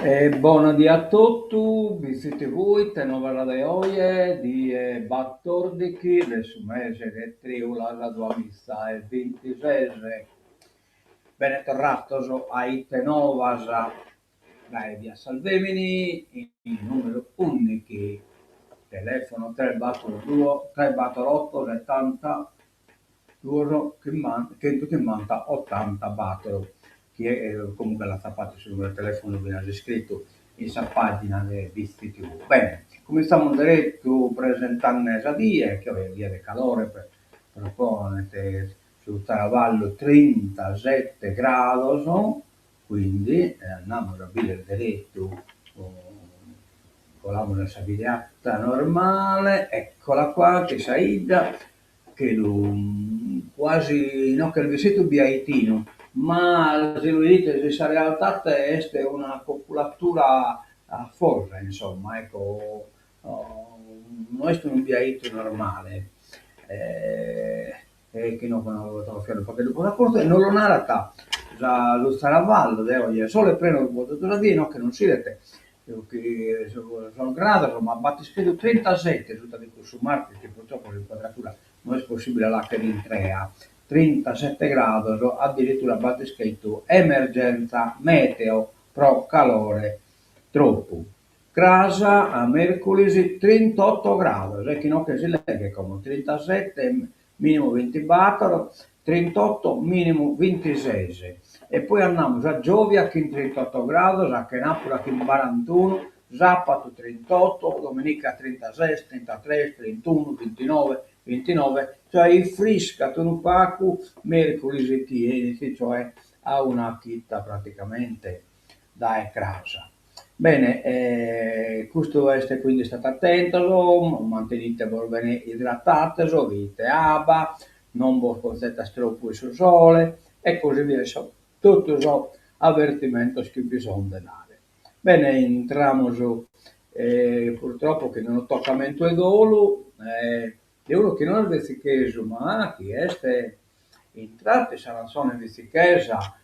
Buonasera a tutti, vi siete voi, te non parlate oggi di Battordichi, del suo mese che triula la tua missa e 26. Bene tornato a Itenovas, dai via Salvemini, il numero unico, telefono 342, 348, 70, che manda 80 battero che comunque la sapete sul numero di telefono viene scritto in sa pagina di TV. Bene, cominciamo diretto presentando a dire che è via di calore per ponete sul Taravallo 37 gradi, no? Quindi andiamo a vedere diretto con la monosabilità normale, eccola qua che saida, che quasi, no, che il vestito biaitino, ma se lo dite se sarà realtà è una copulatura a forza, insomma, ecco, non è un biaito normale, che non ho fiero perché dopo la corte non lo narrata, già lo Saravallo, oggi solo prendo il voto della Dino che non si vede che sono grado, ma battischetto 37 risulta di consumare perché purtroppo l'inquadratura non è possibile là che in 3 a 37 gradi, addirittura battischetto emergenza meteo pro calore troppo. Grasa a mercoledì 38 gradi, e chi non che si legge come 37 minimo 20 battero, 38 minimo 26. E poi andiamo a Giovia che in 38 gradi, a Napoli che in 41, sabato 38, domenica 36, 33, 31, 29, 29, cioè il frisca un paco mercoledì tieni, cioè a una chitta praticamente da casa. Bene, questo è quindi state attento, mantenete bene idratate, vite aba, non vi spostete troppo sul sole e così via. Tutto ciò avvertimento che bisogna dare. Bene, entriamo su, purtroppo che non ho toccamento e dolo, è uno che non è vesicheso, ma chi è entrate sarà sono in vesichesa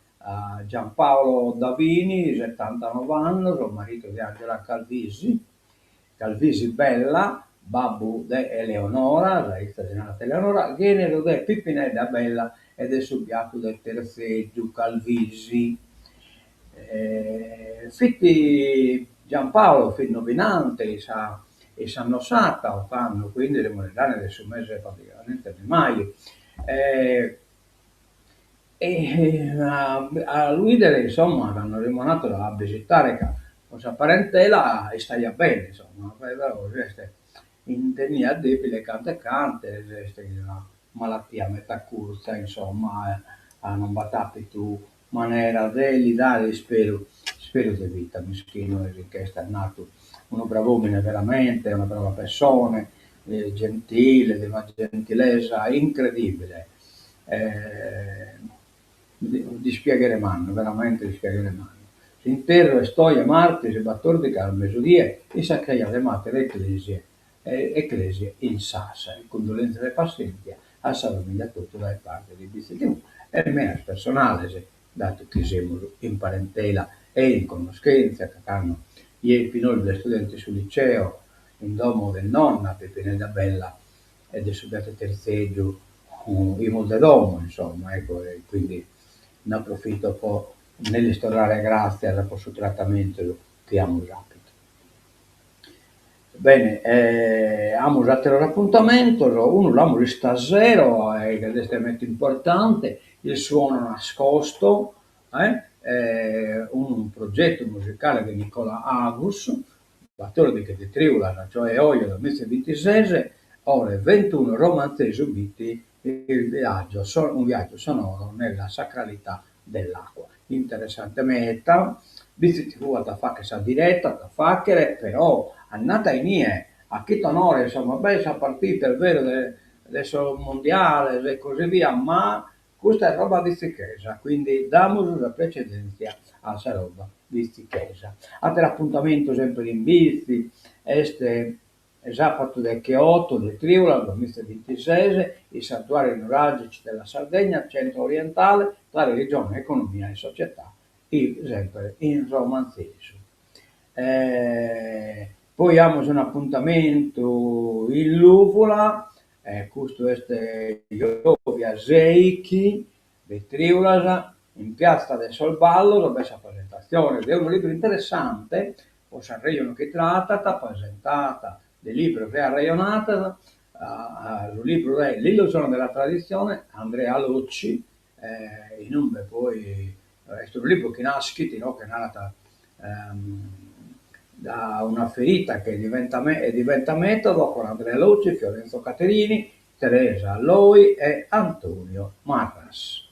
Giampaolo Davini, 79 anni, suo marito di Angela Calvisi, Calvisi Bella, babbo di Eleonora, la ragazza di nata Eleonora, genero di Pippinella Bella ed è subiato del Terzeggio Calvisi. Fitti Giampaolo, figlio nominante, e sanno sata, fanno quindi le monetane del suo mese praticamente di maio. Eh, a lui insomma l'hanno rimandato a visitare con sua parentela e stai bene, insomma, però in tenia debile cante, una malattia a metà corsa, insomma, non battapi tu maniera di dare spero di vita, mischino e che è nato uno bravomine veramente, una brava persona, gentile, di una gentilezza incredibile. Eh, dispiegare mano, veramente dispiegare mano. L'intero e storia martiri, 14 al mesodia e sacraia le mater ecclesie in Sassa, e condolenze alle pazienti a famiglia tutto da parte di Bizzettino e me personale, dato che siamo in parentela e in conoscenza, che hanno i pinoli degli studenti sul liceo, in domo del nonna Pepinella Bella e del subiato terzeggio in Moldedomo, insomma, ecco, e quindi ne approfitto un po' nell'istorare grazie al suo trattamento che abbiamo rapido. Bene, abbiamo usato l'appuntamento, uno l'abbiamo visto a zero, che è estremamente importante, il suono nascosto, un progetto musicale di Nicola Agus, battore di Triula, cioè oggi dal 2026, ore 21 romanzi subiti un viaggio sonoro nella sacralità dell'acqua. Interessante meta, visto che da fare questa diretta, da fare, però annata in nie, a che onore, insomma, bella partita, è vero, adesso mondiale e così via, ma questa è roba di stichesa, quindi damos la precedenza a questa roba di stichesa. Altro appuntamento sempre in bici, este sabato del Chiotto, del Triula, 2026, i santuari neuralgici della Sardegna centro-orientale, tra religione, economia e società, sempre in romanzese. Poi abbiamo un appuntamento in Luvola, questo è Iovia Zeiki, di Triulasa, in piazza del Solballo, dove questa presentazione è un libro interessante, o Sanremo che tratta, presentata del libro che ha raionata, il libro è L'illusione della tradizione, Andrea Locci, in un poi, è un libro che nasce, no, che è nata da una ferita che diventa metodo con Andrea Locci, Fiorenzo Caterini, Teresa Loi e Antonio Marras.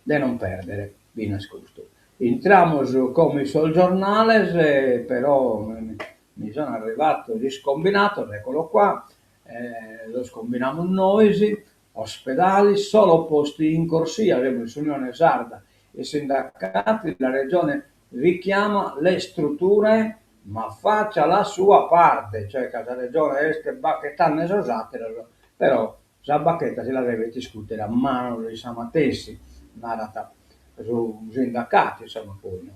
De non perdere, vi nascosto. Entriamo come sul giornale, però mi sono arrivato gli scombinato, eccolo qua, lo scombiniamo noi, ospedali, solo posti in corsia, abbiamo l'Unione Sarda e sindacati, la regione richiama le strutture ma faccia la sua parte, cioè che la regione este bacchettane usate, però la bacchetta se la deve discutere a mano dei samatessi, narrata su sindacati, insomma poi. No?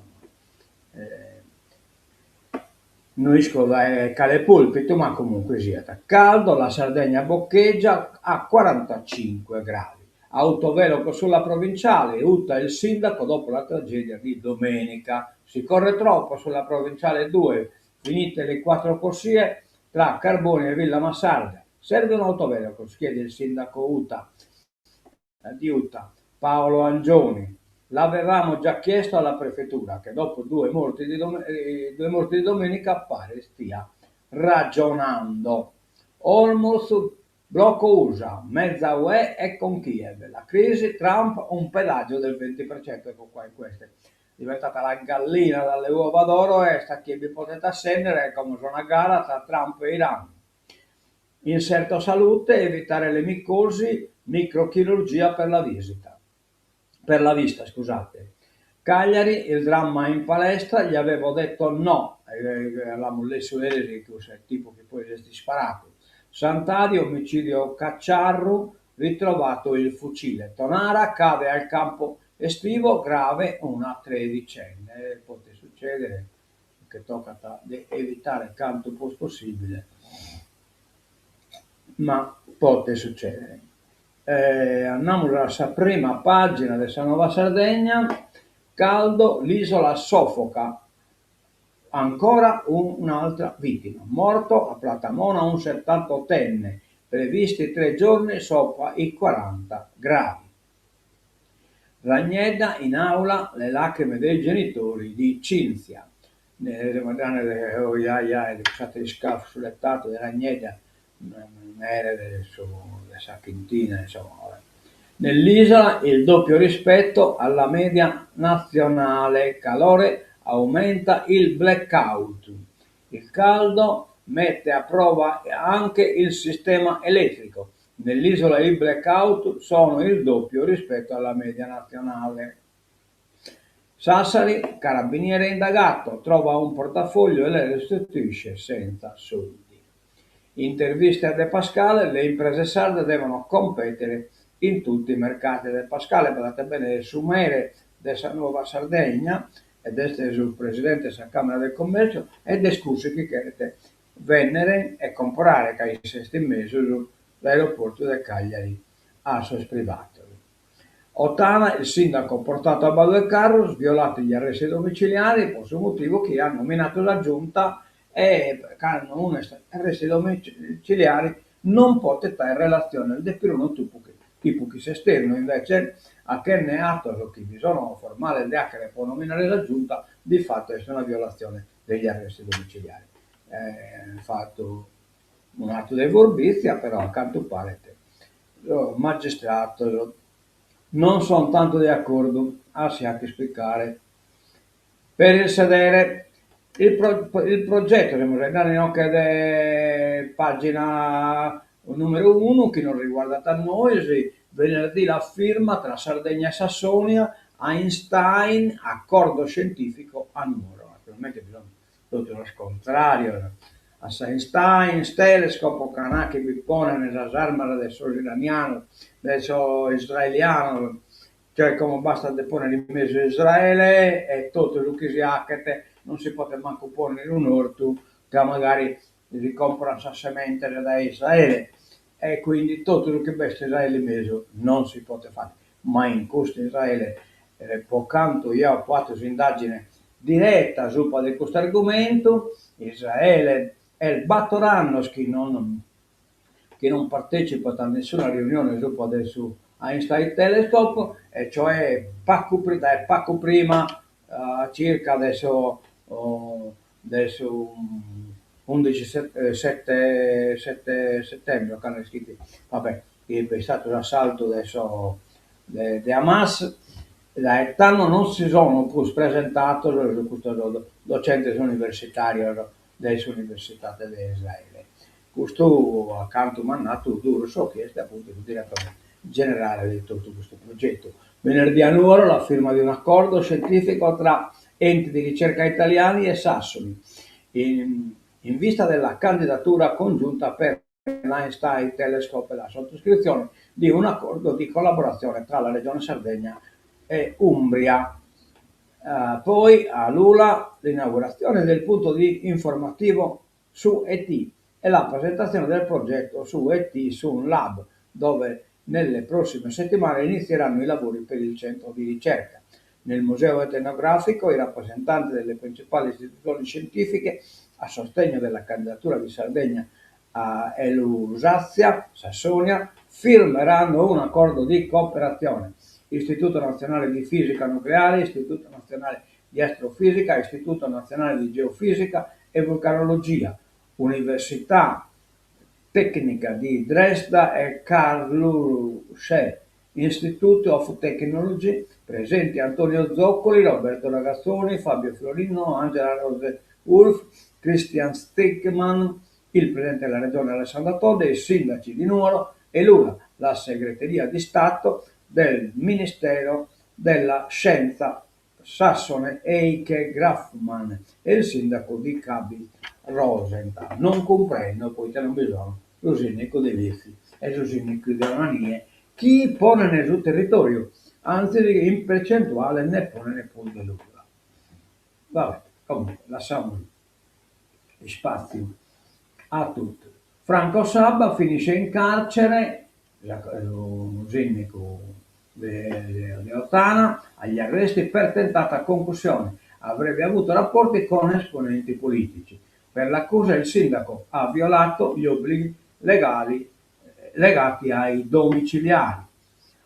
Noi scola cale pulpito, ma comunque sia caldo, la Sardegna boccheggia a 45 gradi. Autoveloco sulla provinciale, utta il sindaco dopo la tragedia di domenica. Si corre troppo sulla provinciale 2, finite le 4 corsie tra Carboni e Villa Massarda. Serve un autoveloco, chiede il sindaco di Utah, Paolo Angioni. L'avevamo già chiesto alla prefettura che dopo due morti di domenica pare stia ragionando. Olmos, blocco USA, mezza UE e con Kiev. La crisi, Trump, un pedaggio del 20%. Ecco qua in queste. È diventata la gallina dalle uova d'oro e sta chi vi potete assendere è come una gara tra Trump e Iran. Inserto salute, evitare le micosi, microchirurgia per la visita. Per la vista, scusate. Cagliari, il dramma in palestra, gli avevo detto no, avevamo lesso eresi, che è il tipo che poi è sparato. Sant'Adio, omicidio Cacciarro, ritrovato il fucile. Tonara cade al campo estivo, grave una tredicenne. Può succedere che tocca evitare quanto possibile, ma può succedere. Andiamo alla prima pagina della Nuova Sardegna. Caldo, l'isola soffoca. Ancora un'altra vittima. Morto a Platamona un 78enne. Previsti 3 giorni sopra i 40 gradi. Ragneda in aula le lacrime dei genitori di Cinzia. Nelle madane di scafo sul letto di Ragneda, nere della Quintina, insomma. Nell'isola il doppio rispetto alla media nazionale, calore aumenta il blackout. Il caldo mette a prova anche il sistema elettrico. Nell'isola i blackout sono il doppio rispetto alla media nazionale. Sassari, carabiniere indagato, trova un portafoglio e le restituisce senza soldi. Interviste a De Pascale, le imprese sarde devono competere in tutti i mercati. De Pascale, guardate bene, il sumere della Nuova Sardegna, ed è il presidente della Camera del Commercio, e discusse che vennero e comprare che i 6 mesi l'aeroporto del Cagliari a sos privato. Ottana, il sindaco portato a ballo del carro, sviolati gli arresti domiciliari, per questo motivo che ha nominato la giunta e hanno un arresti domiciliari non potete in relazione al depiruno tipo che si esterno invece a che ne atto che bisogna formale di che può nominare la giunta, di fatto è una violazione degli arresti domiciliari. Fatto un atto di furbizia, però accanto pare magistrato non sono tanto d'accordo, si ha che spiegare. Per il sedere, il progetto, no, che è pagina numero 1, che non riguarda a noi, venerdì la firma tra Sardegna e Sassonia, Einstein, accordo scientifico a Nuoro. Naturalmente bisogna tutto lo scontrario. A Einstein, telescopo che vi pone nella arma del sol iraniano, del sol israeliano, cioè come basta deporre in mezzo a Israele e tutto quello che si ha che non si può manco porre in un orto che magari si compra la semente da Israele e quindi tutto quello che veste Israele in mezzo non si può fare, ma in questo Israele pocanto io ho fatto un'indagine diretta su di questo argomento. Israele è il battoranno che non partecipa a nessuna riunione dopo adesso Einstein Telescope, e cioè poco prima, circa adesso 11 7 settembre, quando è scritto, vabbè, è stato l'assalto adesso di Hamas, da tanto non si sono più presentati questo docenti universitari dell'Università di Israele. Questo accanto mandato duro so che è appunto il direttore generale di tutto questo progetto. Venerdì a Nuoro la firma di un accordo scientifico tra enti di ricerca italiani e Sassoli in vista della candidatura congiunta per l'Einstein Telescope e la sottoscrizione di un accordo di collaborazione tra la Regione Sardegna e Umbria. Poi a Lula l'inaugurazione del punto di informativo su ET e la presentazione del progetto su ET su un lab dove nelle prossime settimane inizieranno i lavori per il centro di ricerca. Nel museo etnografico i rappresentanti delle principali istituzioni scientifiche a sostegno della candidatura di Sardegna a Elusazia, Sassonia, firmeranno un accordo di cooperazione. Istituto Nazionale di Fisica Nucleare, Istituto Nazionale di Astrofisica, Istituto Nazionale di Geofisica e Vulcanologia, Università Tecnica di Dresda e Karlsruhe, Institute of Technology, presenti Antonio Zoccoli, Roberto Ragazzoni, Fabio Fiorino, Angela Rose Wolf, Christian Stegman, il Presidente della Regione Alessandro Todde, i sindaci di Nuoro e Lula, la segreteria di Stato del Ministero della Scienza Sassone Eike Grafman e il sindaco di Cabi Rosenthal. Non comprendo, poiché non bisogna, lo sindaco dei vizi e lo sindaco delle manie, chi pone nel suo territorio, anzi in percentuale ne pone nel punto di Lula. Vabbè, comunque, lasciamo spazio a tutto. Franco Sabba finisce in carcere, lo sindaco di Ottana, agli arresti per tentata concussione. Avrebbe avuto rapporti con esponenti politici. Per l'accusa il sindaco ha violato gli obblighi legali legati ai domiciliari.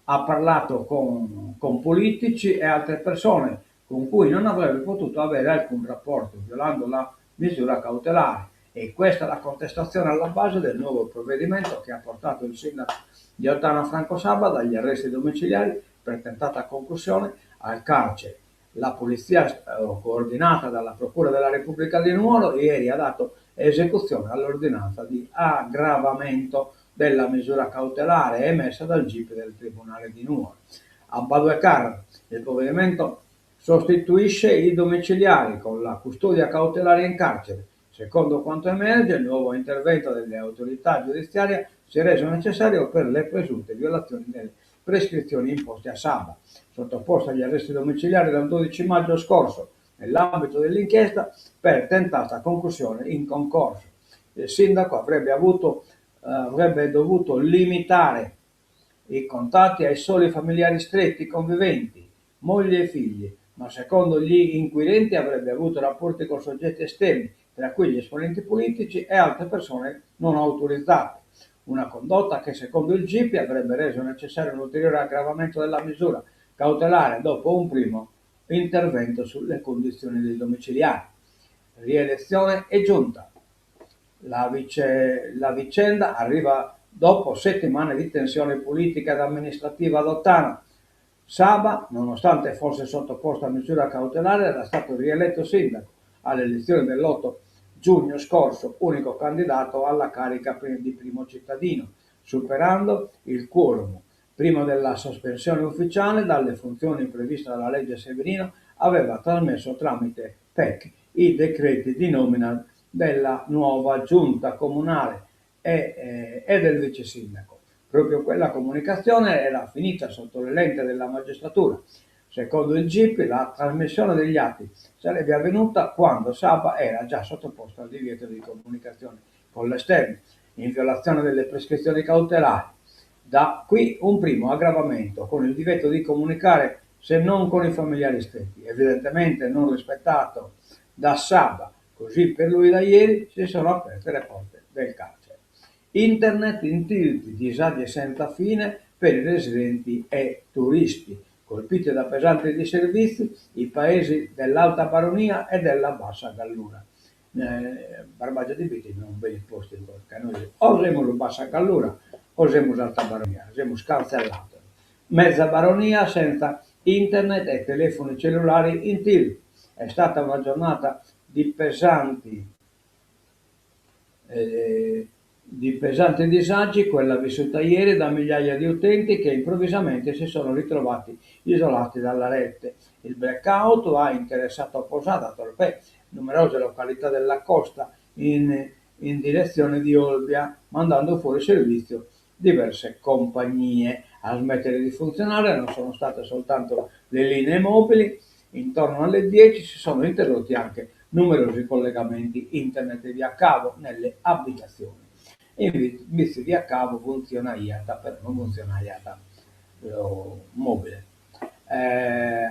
Ha parlato con politici e altre persone con cui non avrebbe potuto avere alcun rapporto, violando la misura cautelare. E questa è la contestazione alla base del nuovo provvedimento che ha portato il sindaco di Ottana Franco Sabba dagli arresti domiciliari per tentata concussione al carcere. La polizia, coordinata dalla Procura della Repubblica di Nuoro, ieri ha dato esecuzione all'ordinanza di aggravamento della misura cautelare emessa dal GIP del Tribunale di Nuoro. A Baduecar il provvedimento sostituisce i domiciliari con la custodia cautelare in carcere. Secondo quanto emerge, il nuovo intervento delle autorità giudiziarie si è reso necessario per le presunte violazioni delle prescrizioni imposte a Sabba, sottoposto agli arresti domiciliari dal 12 maggio scorso nell'ambito dell'inchiesta per tentata concussione in concorso. Il sindaco avrebbe dovuto limitare i contatti ai soli familiari stretti conviventi, mogli e figli, ma secondo gli inquirenti avrebbe avuto rapporti con soggetti esterni, tra cui gli esponenti politici e altre persone non autorizzate. Una condotta che secondo il GIP avrebbe reso necessario un ulteriore aggravamento della misura cautelare dopo un primo intervento sulle condizioni dei domiciliari. Rielezione e giunta. La vicenda arriva dopo settimane di tensione politica ed amministrativa ad Ottana. Saba, nonostante fosse sottoposto a misura cautelare, era stato rieletto sindaco alle elezioni dell'8 giugno scorso, unico candidato alla carica di primo cittadino, superando il quorum. Prima della sospensione ufficiale dalle funzioni previste dalla legge Severino, aveva trasmesso tramite PEC i decreti di nomina della nuova giunta comunale e del vice sindaco. proprio quella comunicazione era finita sotto le lenti della magistratura. Secondo il GIP, la trasmissione degli atti sarebbe avvenuta quando Saba era già sottoposto al divieto di comunicazione con l'esterno, in violazione delle prescrizioni cautelari. Da qui un primo aggravamento, con il divieto di comunicare se non con i familiari stretti, evidentemente non rispettato da Saba. Così per lui da ieri si sono aperte le porte del carcere. Internet in tilt, disagi senza fine per i residenti e turisti, colpiti da pesanti disservizi i paesi dell'Alta Baronia e della Bassa Gallura. Barbagia di Biti non ve li posti perché noi o siamo Bassa Gallura o siamo Alta Baronia, siamo scancellato. Mezza Baronia senza internet e telefoni cellulari in tilt. È stata una giornata di pesanti disagi, quella vissuta ieri da migliaia di utenti che improvvisamente si sono ritrovati isolati dalla rete. Il blackout ha interessato Posada, Torpè, numerose località della costa in direzione di Olbia, mandando fuori servizio diverse compagnie. A smettere di funzionare non sono state soltanto le linee mobili. Intorno alle 10 si sono interrotti anche numerosi collegamenti internet via cavo nelle abitazioni. Invece via cavo funziona IATA, però non funziona IATA mobile.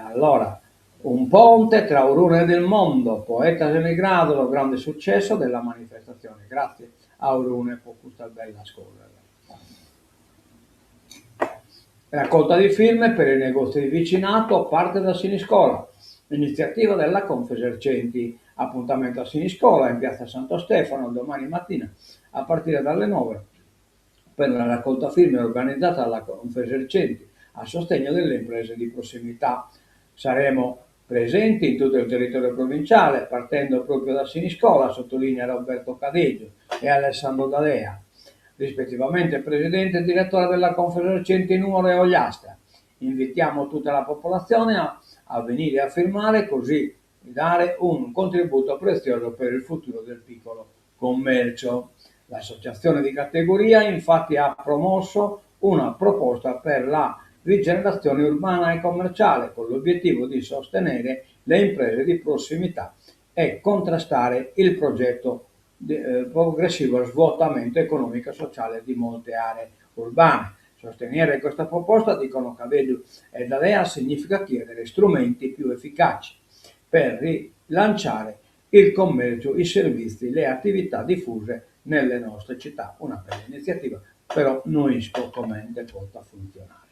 Allora, un ponte tra Urune e Del Mondo, poeta semigrado, grande successo della manifestazione. Grazie a Urune per questa bella scorrere. Raccolta di firme per i negozi di vicinato parte da Siniscola. Iniziativa della Confesercenti. Appuntamento a Siniscola in piazza Santo Stefano domani mattina a partire dalle 9 per la raccolta firme organizzata dalla Confesercenti a sostegno delle imprese di prossimità. Saremo presenti in tutto il territorio provinciale partendo proprio da Siniscola, sottolinea Roberto Cadeggio e Alessandro D'Alea, rispettivamente presidente e direttore della Confesercenti Nuoro e Ogliastra. Invitiamo tutta la popolazione a venire a firmare, così dare un contributo prezioso per il futuro del piccolo commercio. L'associazione di categoria infatti ha promosso una proposta per la rigenerazione urbana e commerciale con l'obiettivo di sostenere le imprese di prossimità e contrastare il progetto progressivo svuotamento economico e sociale di molte aree urbane. Sostenere questa proposta, dicono Cavedu e D'Alea, significa chiedere strumenti più efficaci per rilanciare il commercio, i servizi, le attività diffuse nelle nostre città. Una bella iniziativa, però non so come possa funzionare.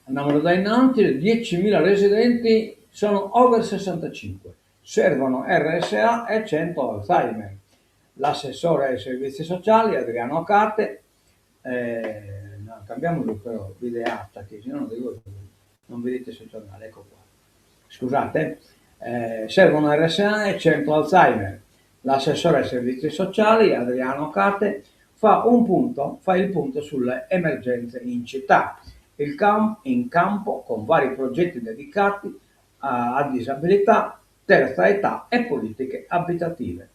Andiamo da innanzi, 10.000 residenti sono over 65, servono RSA e 100 Alzheimer. L'assessore ai servizi sociali Adriano Carte, no, cambiamolo però, videata, che se no non vedete sul giornale, ecco qua. Scusate, servono RSA e 100 Alzheimer. L'assessore ai servizi sociali Adriano Carte fa il punto sulle emergenze in città, in campo con vari progetti dedicati a disabilità, terza età e politiche abitative.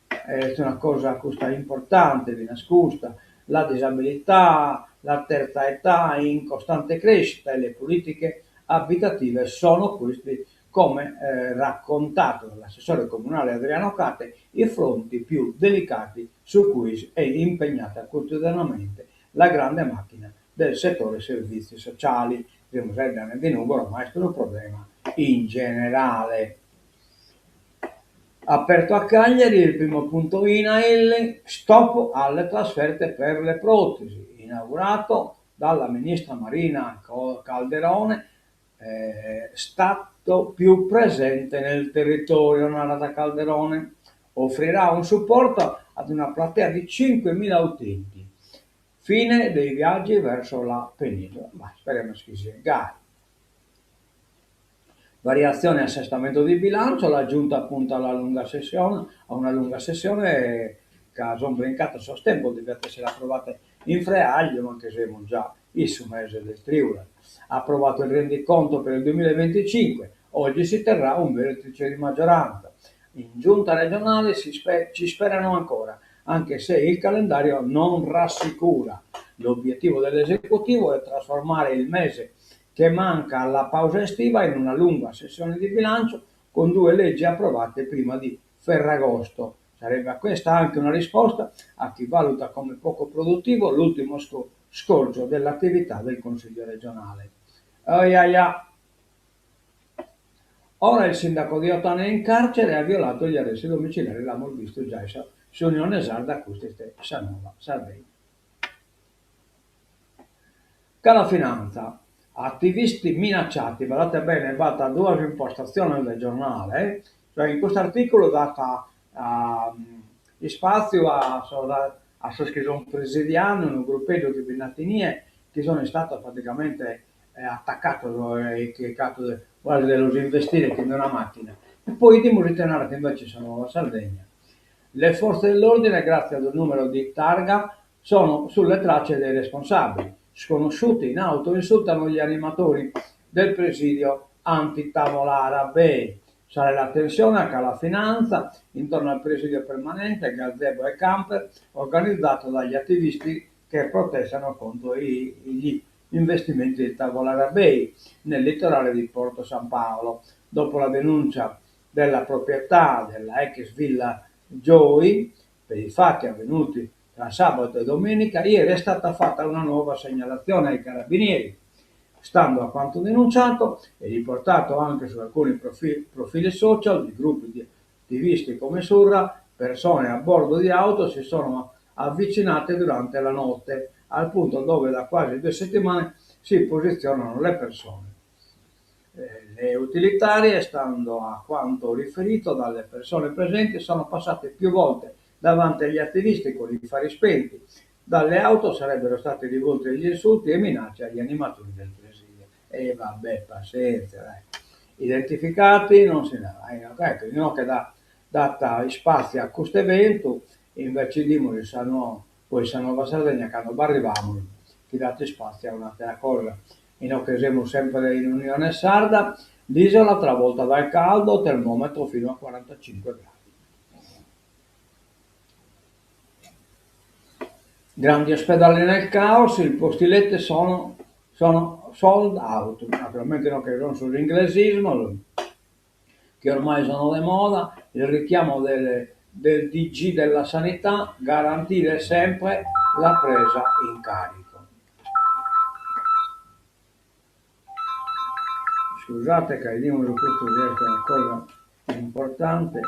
È una cosa questa importante, vi nascosta, la disabilità, la terza età in costante crescita e le politiche abitative sono questi, come raccontato dall'assessore comunale Adriano Cate, i fronti più delicati su cui è impegnata quotidianamente la grande macchina del settore servizi sociali. Dobbiamo rendere di nuovo ormai è un problema in generale. Aperto a Cagliari il primo punto INAIL, stop alle trasferte per le protesi, inaugurato dalla ministra Marina Calderone, stato più presente nel territorio. Narata Calderone offrirà un supporto ad una platea di 5.000 utenti. Fine dei viaggi verso la penisola, ma speriamo che sia gare. Variazione e assestamento di bilancio, la Giunta appunta a una lunga sessione che sono brincato a tempo di essere approvate in freaglio, anche se siamo già il mese del Friuli. Ha approvato il rendiconto per il 2025, oggi si terrà un vertice di maggioranza. In Giunta regionale ci sperano ancora, anche se il calendario non rassicura. L'obiettivo dell'esecutivo è trasformare il mese che manca alla pausa estiva in una lunga sessione di bilancio con 2 leggi approvate prima di Ferragosto. Sarebbe questa anche una risposta a chi valuta come poco produttivo l'ultimo scorgio dell'attività del Consiglio regionale. Oiaia. Ora il sindaco di Ottana è in carcere e ha violato gli arresti domiciliari, l'abbiamo visto già su Unione Sarda, questa Sanova, Sardegna. Cara finanza, attivisti minacciati, guardate bene, fatta due impostazioni del giornale, cioè in questo articolo data spazio a scritto un presidiano, un gruppeggio di Binatinie che sono stato praticamente attaccato e chiecato quasi dello investire in una macchina. E poi di Muritenara che invece sono la Sardegna. Le forze dell'ordine, grazie ad un numero di targa, sono sulle tracce dei responsabili. Sconosciuti in auto insultano gli animatori del presidio antitavola B. Sale la tensione anche alla finanza intorno al presidio permanente, gazebo e camper, organizzato dagli attivisti che protestano contro gli investimenti di Tavola Bay nel litorale di Porto San Paolo. Dopo la denuncia della proprietà della ex villa Joy per i fatti avvenuti tra sabato e domenica, ieri è stata fatta una nuova segnalazione ai carabinieri. Stando a quanto denunciato e riportato anche su alcuni profili social di gruppi di attivisti come Surra, persone a bordo di auto si sono avvicinate durante la notte, al punto dove da quasi 2 settimane si posizionano le persone. Le utilitarie, stando a quanto riferito dalle persone presenti, sono passate più volte davanti agli attivisti con i fari spenti. Dalle auto sarebbero stati rivolti gli insulti e minacce agli animatori del presidio. E vabbè, pazienza, dai. Identificati non si dà. Ecco, non che data spazio a questo evento, invece di noi poi sanno Sardegna che non arriviamo, che date spazio a un'altra cosa. In occasione sempre in Unione Sarda, l'isola travolta dal caldo, termometro fino a 45 gradi. Grandi ospedali nel caos, i posti letto sono sold out, naturalmente non che non sull'inglesismo, che ormai sono di moda, il richiamo del DG della sanità, garantire sempre la presa in carico. Scusate che il numero questo è una cosa importante.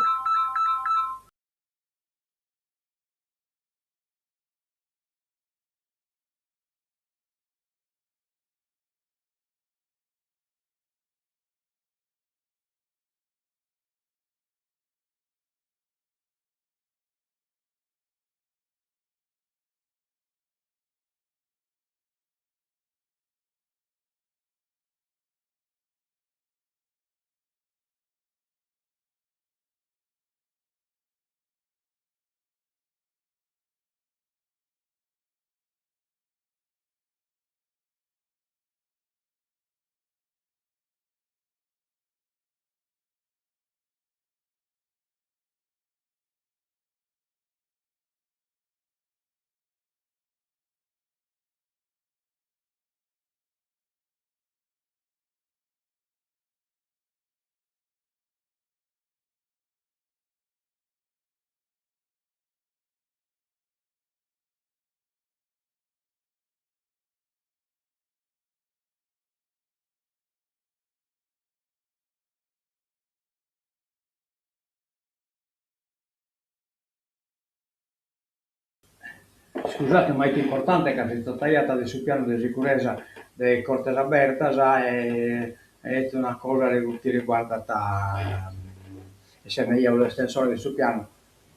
Scusate, ma è importante che è stata tagliata sul piano di sicurezza del Cortes Abertas è una cosa che riguarda se io l'estensore sul piano,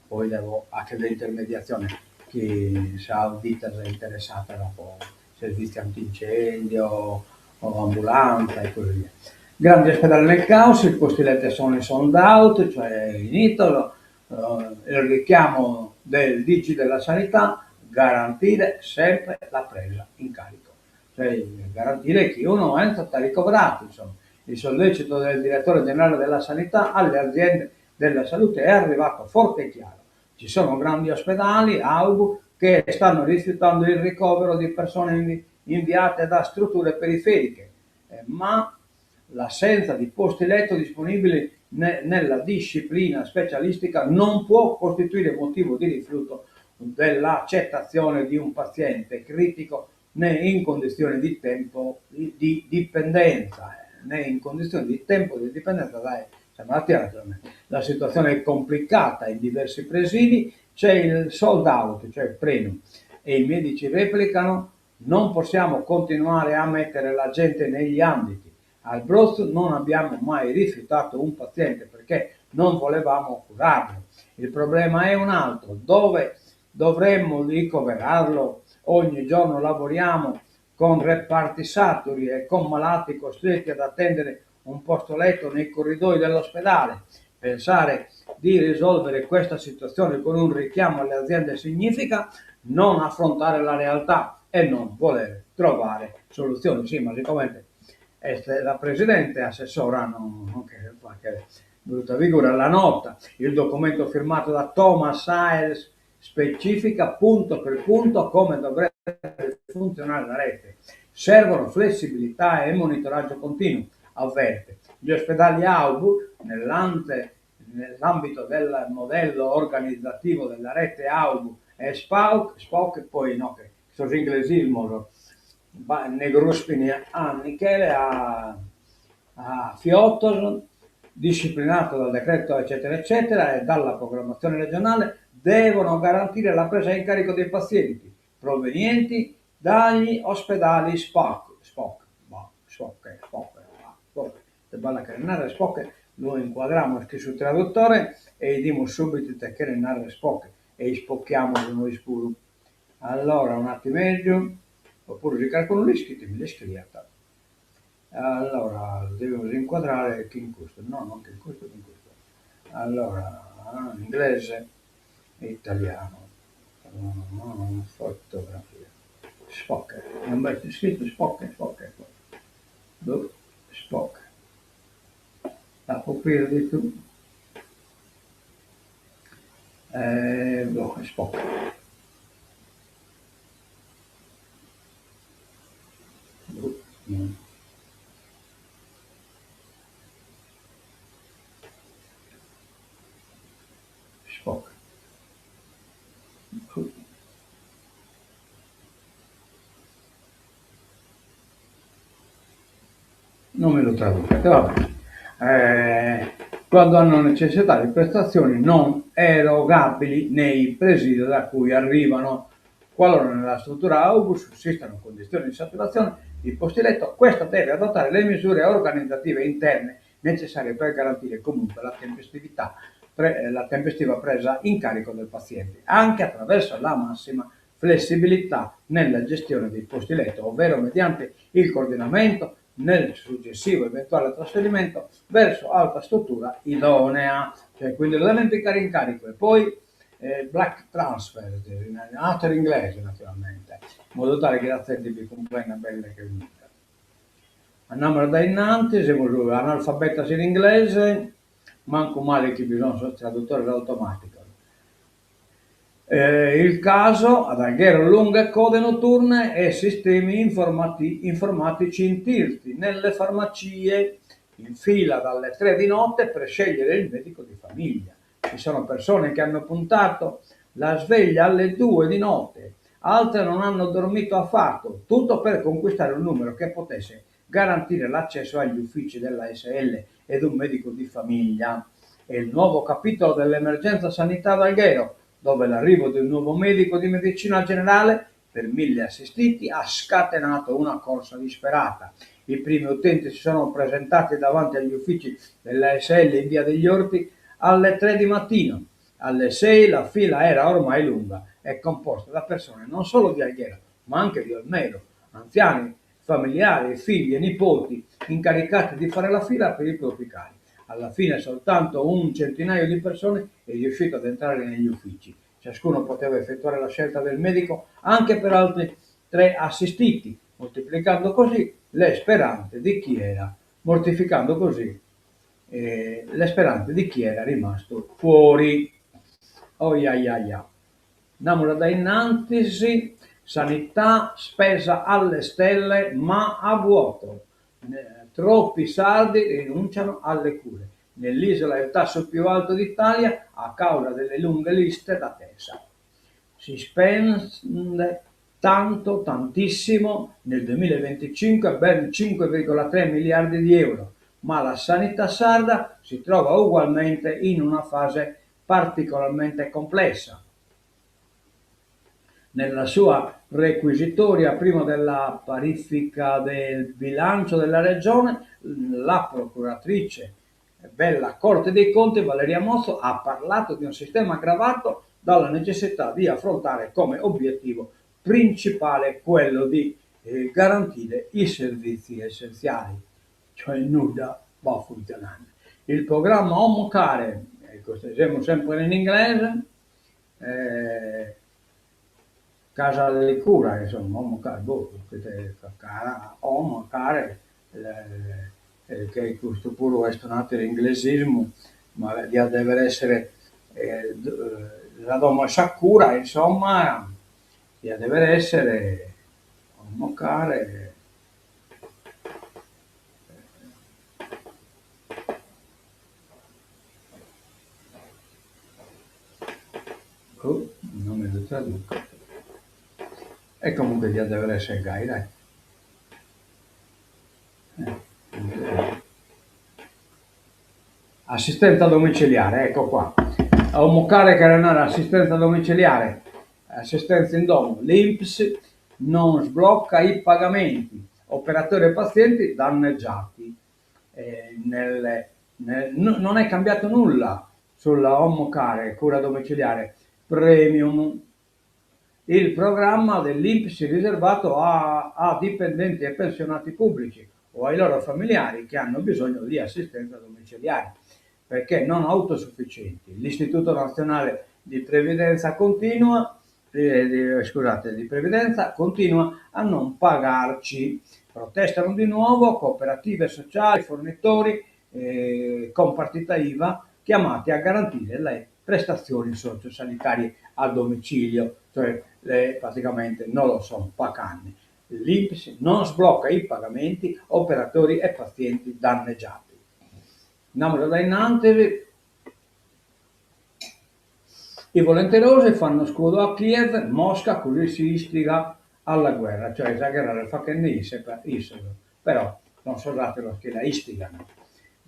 poi devo anche dell'intermediazione chi sa audita è interessata dopo servizi antincendio o ambulanza e così via. Grandi ospedali nel caos, i posti letti sono in sold out, cioè in Italo, il richiamo del DG della sanità, garantire sempre la presa in carico, cioè garantire che uno è stato ricoverato, insomma. Il sollecito del direttore generale della sanità alle aziende della salute è arrivato forte e chiaro. Ci sono grandi ospedali, AUB, che stanno rifiutando il ricovero di persone inviate da strutture periferiche, ma l'assenza di posti letto disponibili nella disciplina specialistica non può costituire motivo di rifiuto dell'accettazione di un paziente critico né in condizioni di tempo di dipendenza, né in condizioni di tempo di dipendenza da malattia naturalmente. La situazione è complicata in diversi presidi, c'è il sold out, cioè il premio, e i medici replicano: non possiamo continuare a mettere la gente negli ambiti. Al Brozzo non abbiamo mai rifiutato un paziente perché non volevamo curarlo. Il problema è un altro: dove dovremmo ricoverarlo? Ogni giorno lavoriamo con reparti saturi e con malati costretti ad attendere un posto letto nei corridoi dell'ospedale. Pensare di risolvere questa situazione con un richiamo alle aziende significa non affrontare la realtà e non voler trovare soluzioni. Sì, ma siccome la Presidente assessora non che fa che brutta figura, la nota, il documento firmato da Thomas Sayles specifica punto per punto come dovrebbe funzionare la rete. Servono flessibilità e monitoraggio continuo, avverte. Gli ospedali AUB, nell'ambito del modello organizzativo della rete AUB e SPOC, poi no, che questo inglesismo ne gruspini a Michele, a Fiotto, disciplinato dal decreto eccetera eccetera e dalla programmazione regionale, devono garantire la presa in carico dei pazienti provenienti dagli ospedali SPOC. Balla che narra SPOC, lo inquadriamo qui sul traduttore e dimos subito che narra SPOC e spocchiamo noi spuru. Allora, un attimeggio, oppure si calcolano gli iscritti, me li scritta. Allora, devo inquadrare chi in questo, no, non che in questo, che in questo. Allora, inglese e italiano, fotografia, Spock, non è scritto Spock, Spock, la coprire di tu, Spock. Spock. Non me lo traducete, vabbè. Quando hanno necessità di prestazioni non erogabili nei presidi da cui arrivano. Qualora nella struttura AUB sussistano condizioni di saturazione di posti letto, questa deve adottare le misure organizzative interne necessarie per garantire comunque la tempestiva presa in carico del paziente, anche attraverso la massima flessibilità nella gestione dei posti letto, ovvero mediante il coordinamento nel successivo eventuale trasferimento verso altra struttura idonea, cioè quindi lo devono piccare in carico e poi black transfer, altro inglese naturalmente, in modo tale che la gente vi comprenda bene che è. Andiamo da innanzi, siamo analfabeta in inglese, manco male che bisogna traduttore automatico. Il caso ad Alghero lunghe code notturne e sistemi informatici intirti nelle farmacie in fila dalle 3 di notte per scegliere il medico di famiglia. Ci sono persone che hanno puntato la sveglia alle 2 di notte, altre non hanno dormito affatto, tutto per conquistare un numero che potesse garantire l'accesso agli uffici della SL ed un medico di famiglia. È il nuovo capitolo dell'emergenza sanità ad Alghero, dove l'arrivo del nuovo medico di medicina generale per 1000 assistiti ha scatenato una corsa disperata. I primi utenti si sono presentati davanti agli uffici dell'ASL in via degli Orti alle 3 di mattino. Alle 6 la fila era ormai lunga e composta da persone non solo di Alghero, ma anche di Olmedo, anziani, familiari, figli e nipoti incaricati di fare la fila per i propri cari. Alla fine soltanto un centinaio di persone è riuscito ad entrare negli uffici. Ciascuno poteva effettuare la scelta del medico anche per altri 3 assistiti, moltiplicando così le speranze di chi era, mortificando così le speranze di chi era rimasto fuori. Oh, ia, ia, ia. Andiamo da innanzi, sanità spesa alle stelle ma a vuoto. Troppi sardi rinunciano alle cure. Nell'isola è il tasso più alto d'Italia a causa delle lunghe liste d'attesa. Si spende tanto, tantissimo, nel 2025 ben 5,3 miliardi di euro, ma la sanità sarda si trova ugualmente in una fase particolarmente complessa. Nella sua requisitoria prima della parifica del bilancio della regione, la procuratrice della Corte dei Conti Valeria Mozzo ha parlato di un sistema aggravato dalla necessità di affrontare come obiettivo principale quello di garantire i servizi essenziali, cioè nulla va funzionando. Il programma Omocare, questo siamo sempre in inglese, eh, casa di cura, insomma, Omocare, Omocare, che questo pure è un altro inglesismo, ma deve essere la doma sciacura, insomma, deve essere Omocare. Non me lo traduco. E comunque deve essere Gai, dai. Assistenza domiciliare, ecco qua. Omocare Carenare, assistenza domiciliare, assistenza in domo. L'INPS non sblocca i pagamenti. Operatori e pazienti danneggiati. Non è cambiato nulla sulla Omocare, cura domiciliare premium. Il programma dell'INPS riservato a dipendenti e pensionati pubblici o ai loro familiari che hanno bisogno di assistenza domiciliare perché non autosufficienti. L'Istituto Nazionale di Previdenza di Previdenza continua a non pagarci. Protestano di nuovo cooperative sociali, fornitori con partita IVA chiamati a garantire le prestazioni sociosanitarie a domicilio, cioè praticamente non lo sono pagando. L'INPS non sblocca i pagamenti, operatori e pazienti danneggiati. Andiamo da innanzi. I volenterosi fanno scudo a Kiev, Mosca così si istiga alla guerra, cioè esagerare il facendo Israele, però non soldato lo che la istigano,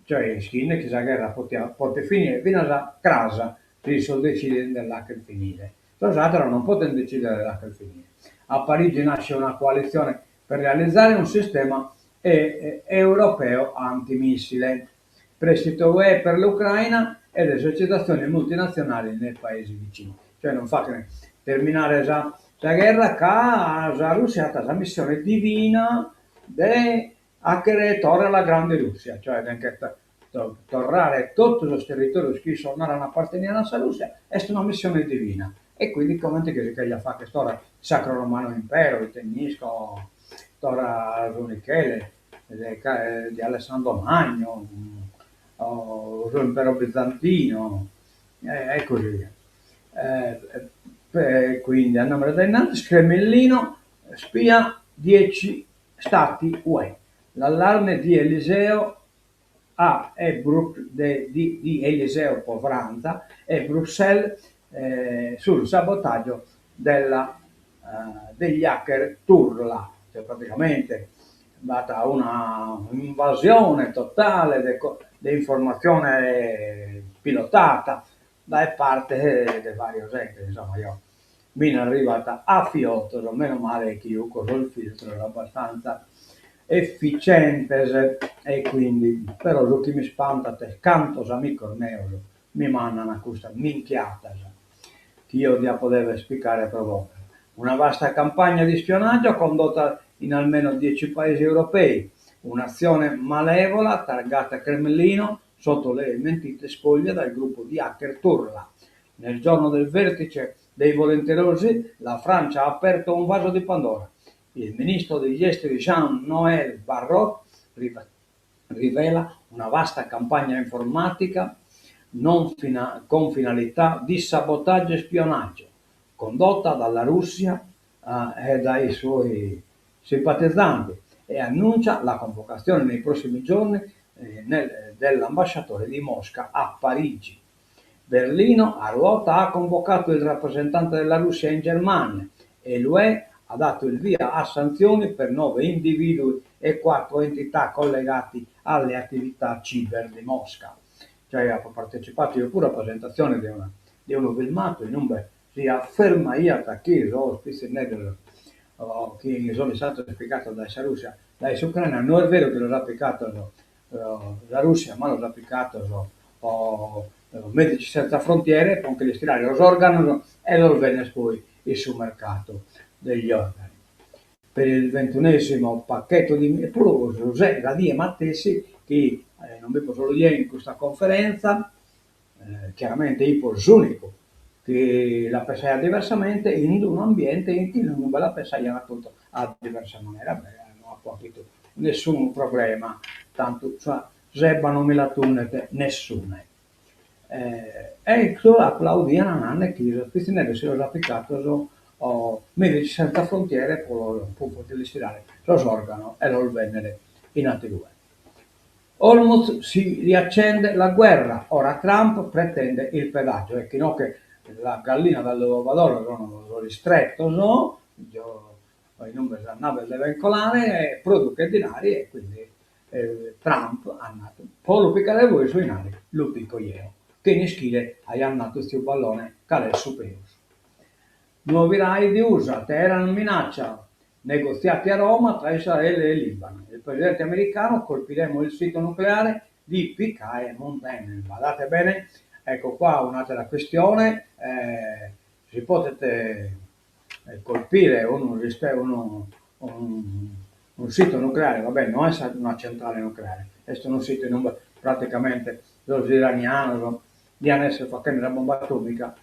cioè skin che la guerra poteva finire fino a casa, si sono decisi dell'H finire. Tra l'altro non possono decidere dell'H finire. A Parigi nasce una coalizione per realizzare un sistema europeo antimissile, prestito UE per l'Ucraina e le esercitazioni multinazionali nei paesi vicini. Cioè non fa che terminare la guerra, la Russia ha la missione divina di tornare la grande Russia, cioè anche tornare tutti i territori che sono appartenenti alla Russia, è una missione divina. E quindi come che gli fa che storia il Sacro Romano Impero, il Tennisco, Tora Runichele, di Alessandro Magno, l'impero bizantino, e così via. Quindi andiamo da innanzi, Cremellino spia 10 stati UE. L'allarme di Eliseo di Eliseo Povranza e Bruxelles sul sabotaggio degli hacker Turla, cioè praticamente data una invasione totale di informazione pilotata da parte di varie gente, insomma io mi è arrivata a fiotto, meno male che io con il filtro era abbastanza efficiente e quindi però lo che mi spanta è cantos amico mio mi mandano questa minchiata che io già potevo spiegare proprio. Una vasta campagna di spionaggio condotta in almeno 10 paesi europei, un'azione malevola targata Cremlino sotto le mentite spoglie dal gruppo di hacker Turla. Nel giorno del vertice dei volenterosi la Francia ha aperto un vaso di Pandora. Il ministro degli esteri Jean-Noël Barrot rivela una vasta campagna informatica con finalità di sabotaggio e spionaggio, condotta dalla Russia e dai suoi simpatizzanti, e annuncia la convocazione nei prossimi giorni dell'ambasciatore di Mosca a Parigi. Berlino a ruota ha convocato il rappresentante della Russia in Germania e l'UE ha dato il via a sanzioni per 9 individui e 4 entità collegati alle attività ciber di Mosca. Cioè, ho partecipato io pure a presentazione di uno filmato in cui si afferma che lo spizionero che sono stato spiegato da Russia, da Ucraina, non è vero che lo ha applicato la Russia, ma lo ha applicato Medici Senza Frontiere, con che gli stirare los organi e lo venne poi sul mercato degli organi. Per il 21esimo pacchetto di José Gadia Mattesi, che non vedo solo ieri in questa conferenza, chiaramente iposunico, che la pensaia diversamente in un ambiente in cui non la pensaia appunto a diversa maniera. Non ho capito nessun problema, tanto cioè, Zebba me la tunete, nessuna. Ecco, applaudiamo anche che i prigionieri si sono applicati Medici Senza Frontiere per poterli stirare lo organo e lo venere in AT2. Hormuz si riaccende la guerra, ora Trump pretende il pedaggio, e che la gallina dall'uovo d'oro sono ristretto, no? I numeri della nave deve incolare e produce denari, e quindi Trump ha andato, può lo piccare voi sui nari, lo picco io, che ne schile hai andato questo ballone che è superiore. Nuovi raid di USA, Teheran minaccia negoziati a Roma tra Israele e Libano. Il presidente americano: colpiremo il sito nucleare di Picà e Montaigne. Guardate bene, ecco qua un'altra questione, si potete colpire un sito nucleare, vabbè, non è una centrale nucleare, questo è un sito praticamente los iraniani di essere facendo la bomba atomica,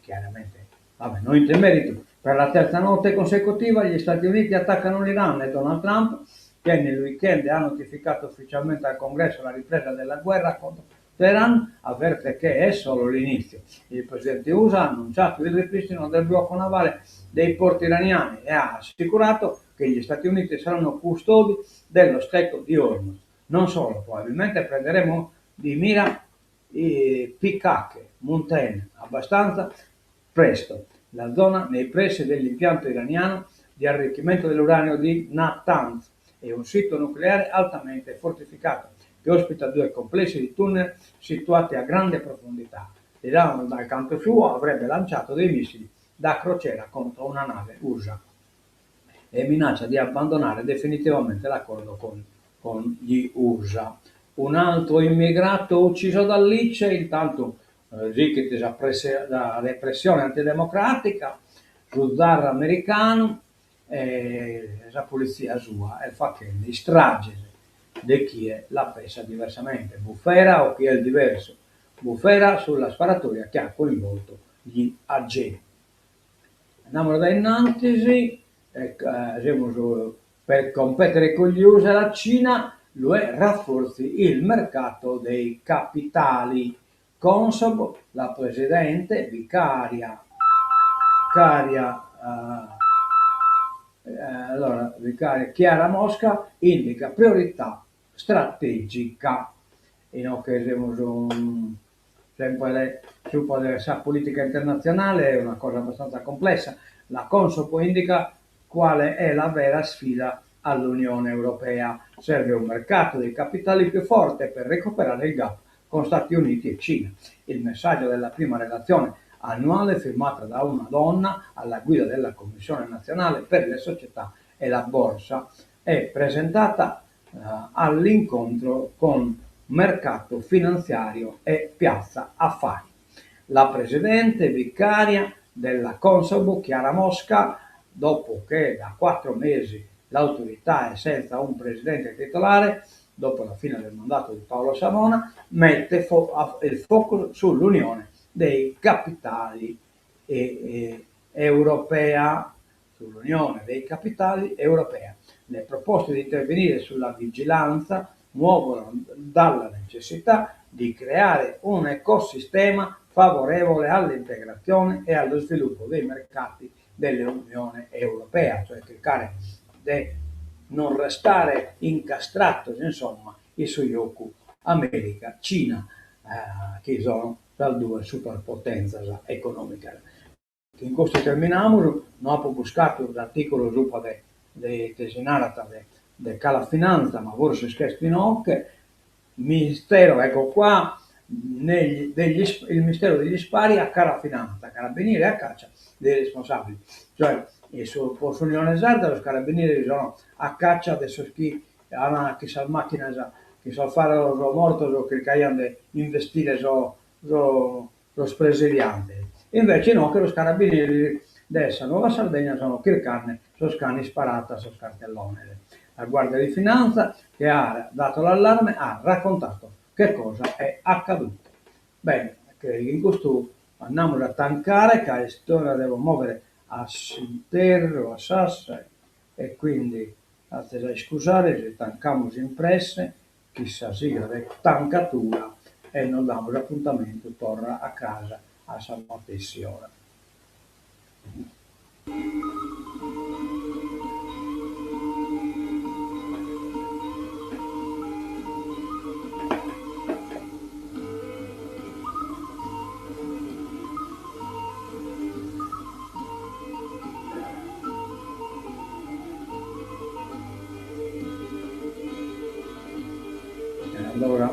chiaramente, vabbè, non in merito. Per la terza notte consecutiva gli Stati Uniti attaccano l'Iran e Donald Trump, che nel weekend ha notificato ufficialmente al Congresso la ripresa della guerra contro Teheran, avverte che è solo l'inizio. Il presidente USA ha annunciato il ripristino del blocco navale dei porti iraniani e ha assicurato che gli Stati Uniti saranno custodi dello stretto di Hormuz. Non solo, probabilmente prenderemo di mira Piccache, Montaigne, abbastanza presto, la zona nei pressi dell'impianto iraniano di arricchimento dell'uranio di Natanz, è un sito nucleare altamente fortificato che ospita 2 complessi di tunnel situati a grande profondità. L'Iran dal canto suo avrebbe lanciato dei missili da crociera contro una nave USA e minaccia di abbandonare definitivamente l'accordo con gli USA. Un altro immigrato ucciso dall'Ice, intanto la repressione antidemocratica, lo zar americano, la polizia sua e fa che di strage di chi la pensa diversamente, Bufera o chi è il diverso. Bufera sulla sparatoria che ha coinvolto gli agenti. Andiamo da innanzi, per competere con gli USA e la Cina, l'UE rafforzi il mercato dei capitali. Consob, la presidente vicaria Chiara Mosca indica priorità strategica. In occasione sempre la politica internazionale è una cosa abbastanza complessa. La Consob indica quale è la vera sfida all'Unione Europea. Serve un mercato dei capitali più forte per recuperare il gap con Stati Uniti e Cina. Il messaggio della prima relazione annuale firmata da una donna alla guida della Commissione nazionale per le società e la borsa è presentata all'incontro con mercato finanziario e piazza affari. La presidente vicaria della Consob, Chiara Mosca, dopo che da 4 mesi l'autorità è senza un presidente titolare, dopo la fine del mandato di Paolo Savona, mette il focus sull'unione dei capitali europea, sull'unione dei capitali europea. Le proposte di intervenire sulla vigilanza muovono dalla necessità di creare un ecosistema favorevole all'integrazione e allo sviluppo dei mercati dell'Unione Europea, cioè cercare di non restare incastrato, insomma, su gioco America, Cina, che sono le due superpotenze economiche. In questo terminiamo, non ho buscato l'articolo di Tesinarata di Cala Finanza, ma forse scherzi no, che Ministero, ecco qua, il Ministero degli Spari a Cala Finanza, Carabinieri a caccia dei responsabili. Cioè, por l'Unione Sarda, i carabinieri sono a caccia di chi hanno chissà macchina che so fare los mortos o che hanno di investire los presilianti. Invece no, che lo carabinieri dessa Nuova Sardegna sono Kircarne, sono cani sparata sul cartellone. La Guardia di Finanza che ha dato l'allarme ha raccontato che cosa è accaduto. Bene, che in questo andiamo a tancare, che la storia devo muovere a Sinterro, a Sassa, e quindi scusate se tancamo impresse, chissà sia di tancatura, e non diamo l'appuntamento, torna a casa a San Matessi ora. Allora,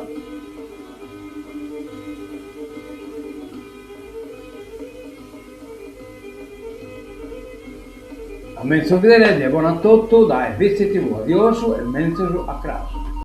a mezzovedere di buon a tutto, dai, visti TV, adioso e mezzo a crasso.